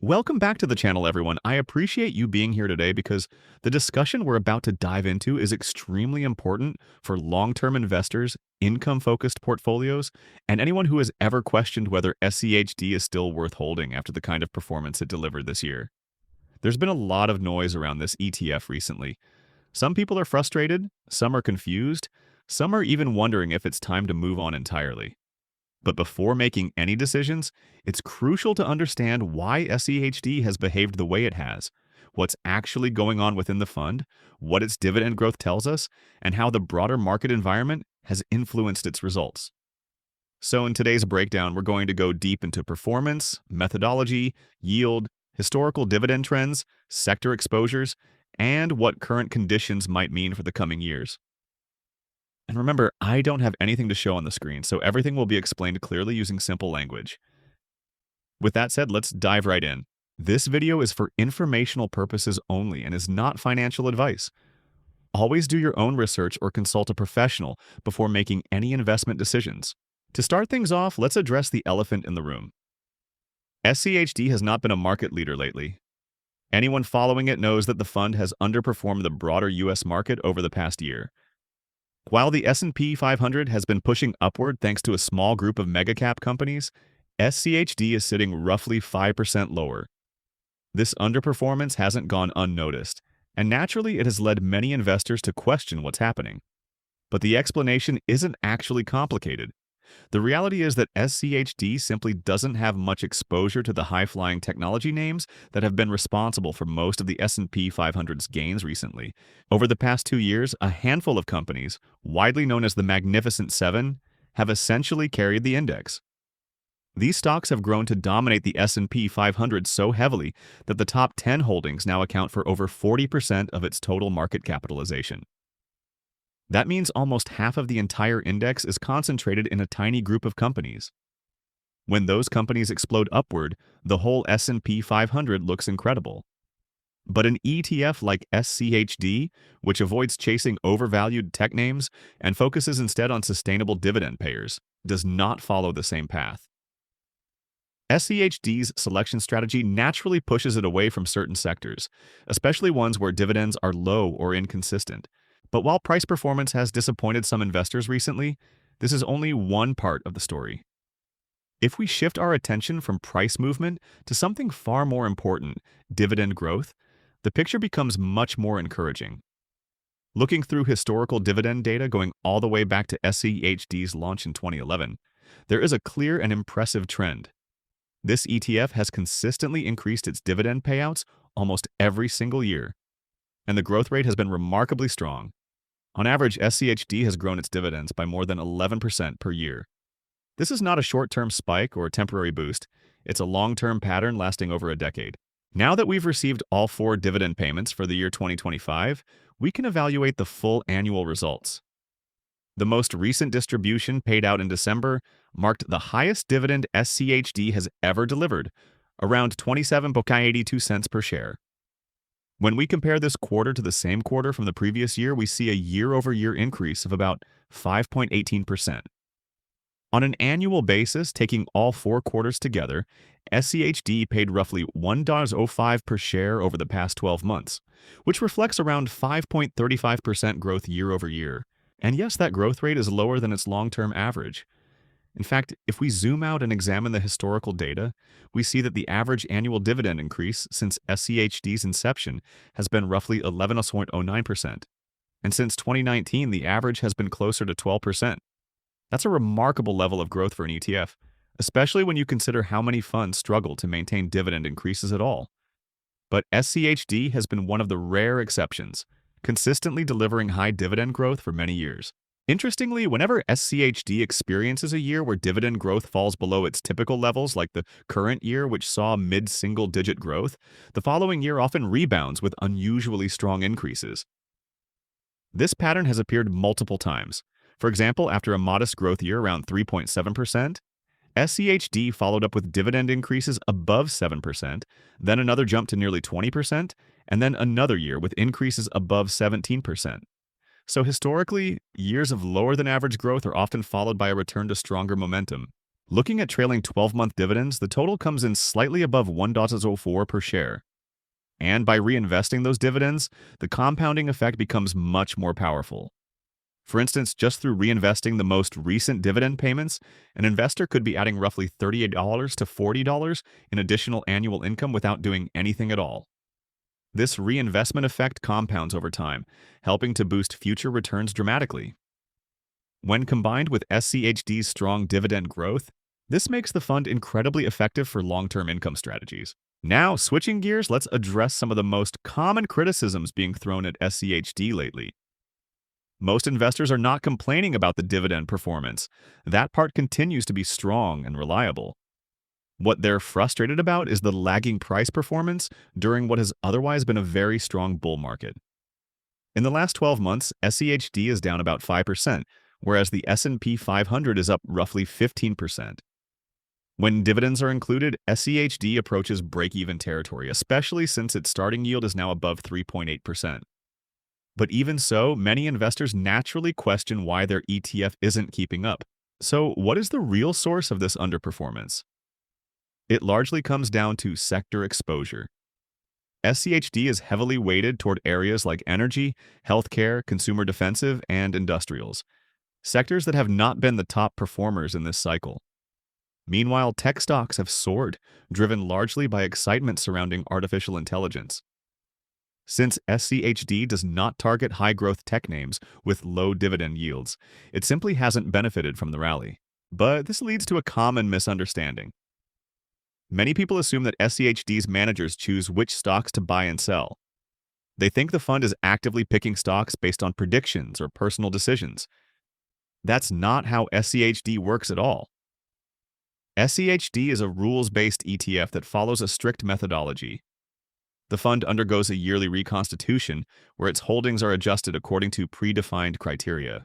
Welcome back to the channel, everyone. I appreciate you being here today because the discussion we're about to dive into is extremely important for long-term investors, income-focused portfolios, and anyone who has ever questioned whether SCHD is still worth holding after the kind of performance it delivered this year. There's been a lot of noise around this ETF recently. Some people are frustrated, some are confused, some are even wondering if it's time to move on entirely. But before making any decisions, it's crucial to understand why SCHD has behaved the way it has, what's actually going on within the fund, what its dividend growth tells us, and how the broader market environment has influenced its results. So in today's breakdown, we're going to go deep into performance, methodology, yield, historical dividend trends, sector exposures, and what current conditions might mean for the coming years. And remember, I don't have anything to show on the screen, so everything will be explained clearly using simple language. With that said, let's dive right in. This video is for informational purposes only and is not financial advice. Always do your own research or consult a professional before making any investment decisions. To start things off, let's address the elephant in the room. SCHD has not been a market leader lately. Anyone following it knows that the fund has underperformed the broader US market over the past year. While the S&P 500 has been pushing upward thanks to a small group of mega-cap companies, SCHD is sitting roughly 5% lower. This underperformance hasn't gone unnoticed, and naturally it has led many investors to question what's happening. But the explanation isn't actually complicated. The reality is that SCHD simply doesn't have much exposure to the high-flying technology names that have been responsible for most of the S&P 500's gains recently. Over the past 2 years, a handful of companies, widely known as the Magnificent Seven, have essentially carried the index. These stocks have grown to dominate the S&P 500 so heavily that the top 10 holdings now account for over 40% of its total market capitalization. That means almost half of the entire index is concentrated in a tiny group of companies. When those companies explode upward, the whole S&P 500 looks incredible. But an ETF like SCHD, which avoids chasing overvalued tech names and focuses instead on sustainable dividend payers, does not follow the same path. SCHD's selection strategy naturally pushes it away from certain sectors, especially ones where dividends are low or inconsistent. But while price performance has disappointed some investors recently, this is only one part of the story. If we shift our attention from price movement to something far more important, dividend growth, the picture becomes much more encouraging. Looking through historical dividend data going all the way back to SCHD's launch in 2011, there is a clear and impressive trend. This ETF has consistently increased its dividend payouts almost every single year, and the growth rate has been remarkably strong. On average, SCHD has grown its dividends by more than 11% per year. This is not a short-term spike or a temporary boost. It's a long-term pattern lasting over a decade. Now that we've received all 4 dividend payments for the year 2025, we can evaluate the full annual results. The most recent distribution paid out in December marked the highest dividend SCHD has ever delivered, around 27.82 cents per share. When we compare this quarter to the same quarter from the previous year, we see a year-over-year increase of about 5.18%. On an annual basis, taking all 4 quarters together, SCHD paid roughly $1.05 per share over the past 12 months, which reflects around 5.35% growth year-over-year. And yes, that growth rate is lower than its long-term average. In fact, if we zoom out and examine the historical data, we see that the average annual dividend increase since SCHD's inception has been roughly 11.09%. And since 2019, the average has been closer to 12%. That's a remarkable level of growth for an ETF, especially when you consider how many funds struggle to maintain dividend increases at all. But SCHD has been one of the rare exceptions, consistently delivering high dividend growth for many years. Interestingly, whenever SCHD experiences a year where dividend growth falls below its typical levels, like the current year, which saw mid-single-digit growth, the following year often rebounds with unusually strong increases. This pattern has appeared multiple times. For example, after a modest growth year around 3.7%, SCHD followed up with dividend increases above 7%, then another jump to nearly 20%, and then another year with increases above 17%. So historically, years of lower than average growth are often followed by a return to stronger momentum. Looking at trailing 12-month dividends, the total comes in slightly above 1.04 per share. And by reinvesting those dividends, the compounding effect becomes much more powerful. For instance, just through reinvesting the most recent dividend payments, an investor could be adding roughly $38 to $40 in additional annual income without doing anything at all. This reinvestment effect compounds over time, helping to boost future returns dramatically. When combined with SCHD's strong dividend growth, this makes the fund incredibly effective for long-term income strategies. Now, switching gears, let's address some of the most common criticisms being thrown at SCHD lately. Most investors are not complaining about the dividend performance. That part continues to be strong and reliable. What they're frustrated about is the lagging price performance during what has otherwise been a very strong bull market. In the last 12 months, SCHD is down about 5%, whereas the S&P 500 is up roughly 15%. When dividends are included, SCHD approaches break-even territory, especially since its starting yield is now above 3.8%. But even so, many investors naturally question why their ETF isn't keeping up. So, what is the real source of this underperformance? It largely comes down to sector exposure. SCHD is heavily weighted toward areas like energy, healthcare, consumer defensive, and industrials, sectors that have not been the top performers in this cycle. Meanwhile, tech stocks have soared, driven largely by excitement surrounding artificial intelligence. Since SCHD does not target high-growth tech names with low dividend yields, it simply hasn't benefited from the rally. But this leads to a common misunderstanding. Many people assume that SCHD's managers choose which stocks to buy and sell. They think the fund is actively picking stocks based on predictions or personal decisions. That's not how SCHD works at all. SCHD is a rules-based ETF that follows a strict methodology. The fund undergoes a yearly reconstitution where its holdings are adjusted according to predefined criteria.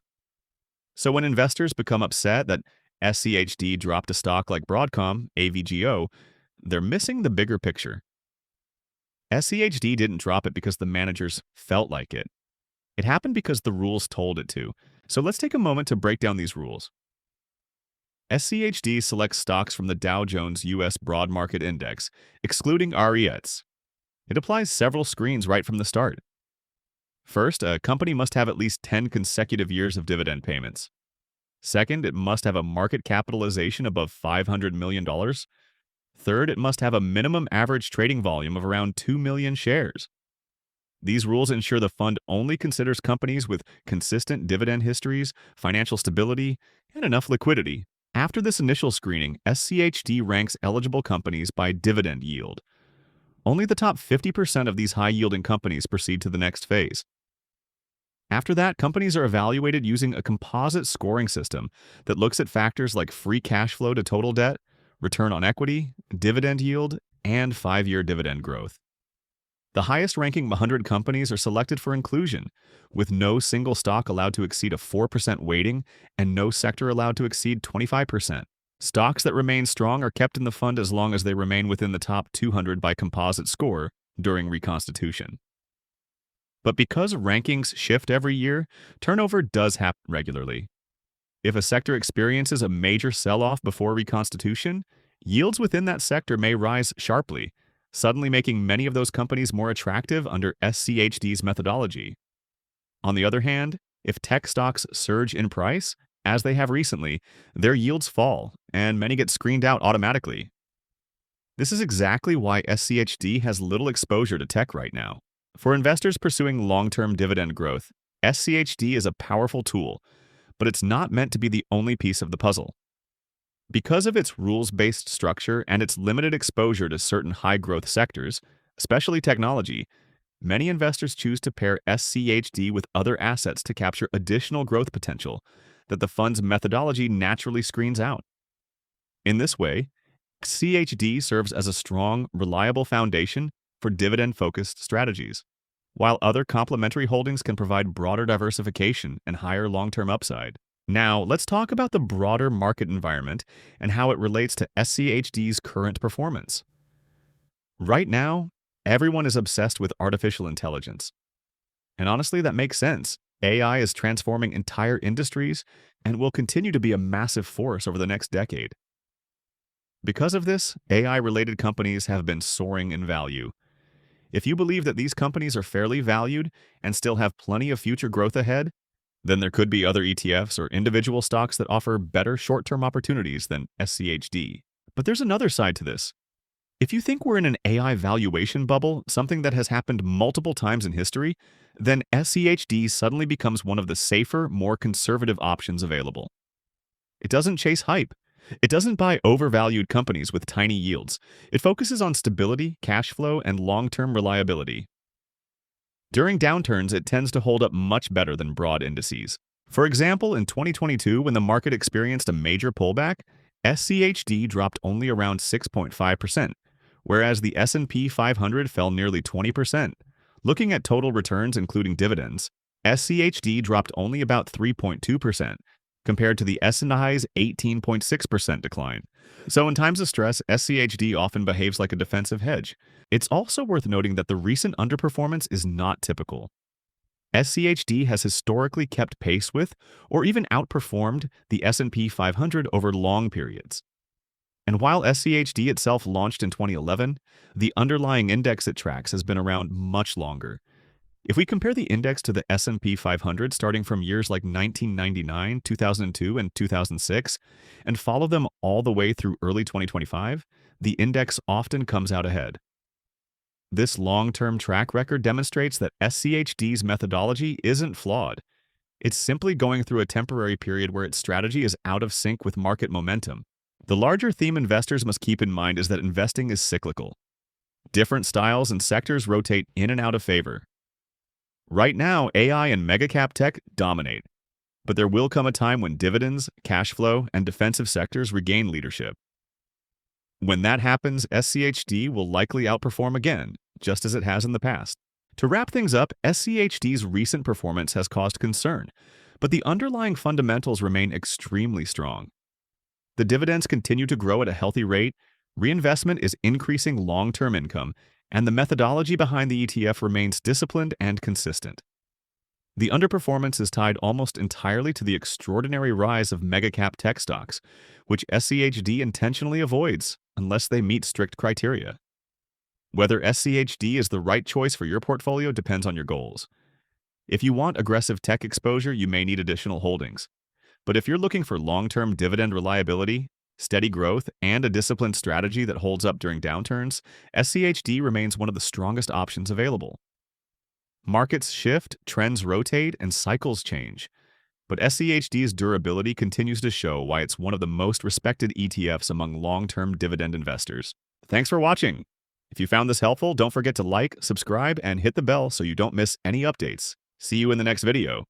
So when investors become upset that SCHD dropped a stock like Broadcom, AVGO, they're missing the bigger picture. SCHD didn't drop it because the managers felt like it. It happened because the rules told it to. So let's take a moment to break down these rules. SCHD selects stocks from the Dow Jones U.S. Broad Market Index, excluding REITs. It applies several screens right from the start. First, a company must have at least 10 consecutive years of dividend payments. Second, it must have a market capitalization above $500 million. Third, it must have a minimum average trading volume of around 2 million shares. These rules ensure the fund only considers companies with consistent dividend histories, financial stability, and enough liquidity. After this initial screening, SCHD ranks eligible companies by dividend yield. Only the top 50% of these high-yielding companies proceed to the next phase. After that, companies are evaluated using a composite scoring system that looks at factors like free cash flow to total debt, return on equity, dividend yield, and 5-year dividend growth. The highest-ranking 100 companies are selected for inclusion, with no single stock allowed to exceed a 4% weighting and no sector allowed to exceed 25%. Stocks that remain strong are kept in the fund as long as they remain within the top 200 by composite score during reconstitution. But because rankings shift every year, turnover does happen regularly. If a sector experiences a major sell-off before reconstitution, yields within that sector may rise sharply, suddenly making many of those companies more attractive under SCHD's methodology. On the other hand, if tech stocks surge in price, as they have recently, their yields fall, and many get screened out automatically. This is exactly why SCHD has little exposure to tech right now. For investors pursuing long-term dividend growth, SCHD is a powerful tool, but it's not meant to be the only piece of the puzzle. Because of its rules-based structure and its limited exposure to certain high-growth sectors, especially technology, many investors choose to pair SCHD with other assets to capture additional growth potential that the fund's methodology naturally screens out. In this way, SCHD serves as a strong, reliable foundation for dividend-focused strategies, while other complementary holdings can provide broader diversification and higher long-term upside. Now, let's talk about the broader market environment and how it relates to SCHD's current performance. Right now, everyone is obsessed with artificial intelligence. And honestly, that makes sense. AI is transforming entire industries and will continue to be a massive force over the next decade. Because of this, AI-related companies have been soaring in value. If you believe that these companies are fairly valued and still have plenty of future growth ahead, then there could be other ETFs or individual stocks that offer better short-term opportunities than SCHD. But there's another side to this. If you think we're in an AI valuation bubble, something that has happened multiple times in history, then SCHD suddenly becomes one of the safer, more conservative options available. It doesn't chase hype. It doesn't buy overvalued companies with tiny yields. It focuses on stability, cash flow, and long-term reliability. During downturns, it tends to hold up much better than broad indices. For example, in 2022, when the market experienced a major pullback, SCHD dropped only around 6.5%, whereas the S&P 500 fell nearly 20%. Looking at total returns including dividends, SCHD dropped only about 3.2%, compared to the S&Pi's 18.6% decline. So in times of stress, SCHD often behaves like a defensive hedge. It's also worth noting that the recent underperformance is not typical. SCHD has historically kept pace with, or even outperformed, the S&P 500 over long periods. And while SCHD itself launched in 2011, the underlying index it tracks has been around much longer. If we compare the index to the S&P 500 starting from years like 1999, 2002, and 2006, and follow them all the way through early 2025, the index often comes out ahead. This long-term track record demonstrates that SCHD's methodology isn't flawed. It's simply going through a temporary period where its strategy is out of sync with market momentum. The larger theme investors must keep in mind is that investing is cyclical. Different styles and sectors rotate in and out of favor. Right now, AI and mega-cap tech dominate, but there will come a time when dividends, cash flow, and defensive sectors regain leadership. When that happens, SCHD will likely outperform again, just as it has in the past. To wrap things up, SCHD's recent performance has caused concern, but the underlying fundamentals remain extremely strong. The dividends continue to grow at a healthy rate, reinvestment is increasing long-term income, and the methodology behind the ETF remains disciplined and consistent. The underperformance is tied almost entirely to the extraordinary rise of mega-cap tech stocks, which SCHD intentionally avoids unless they meet strict criteria. Whether SCHD is the right choice for your portfolio depends on your goals. If you want aggressive tech exposure, you may need additional holdings. But if you're looking for long-term dividend reliability, steady growth, and a disciplined strategy that holds up during downturns, SCHD remains one of the strongest options available. Markets shift, trends rotate, and cycles change. But SCHD's durability continues to show why it's one of the most respected ETFs among long-term dividend investors. Thanks for watching. If you found this helpful, don't forget to like, subscribe, and hit the bell so you don't miss any updates. See you in the next video.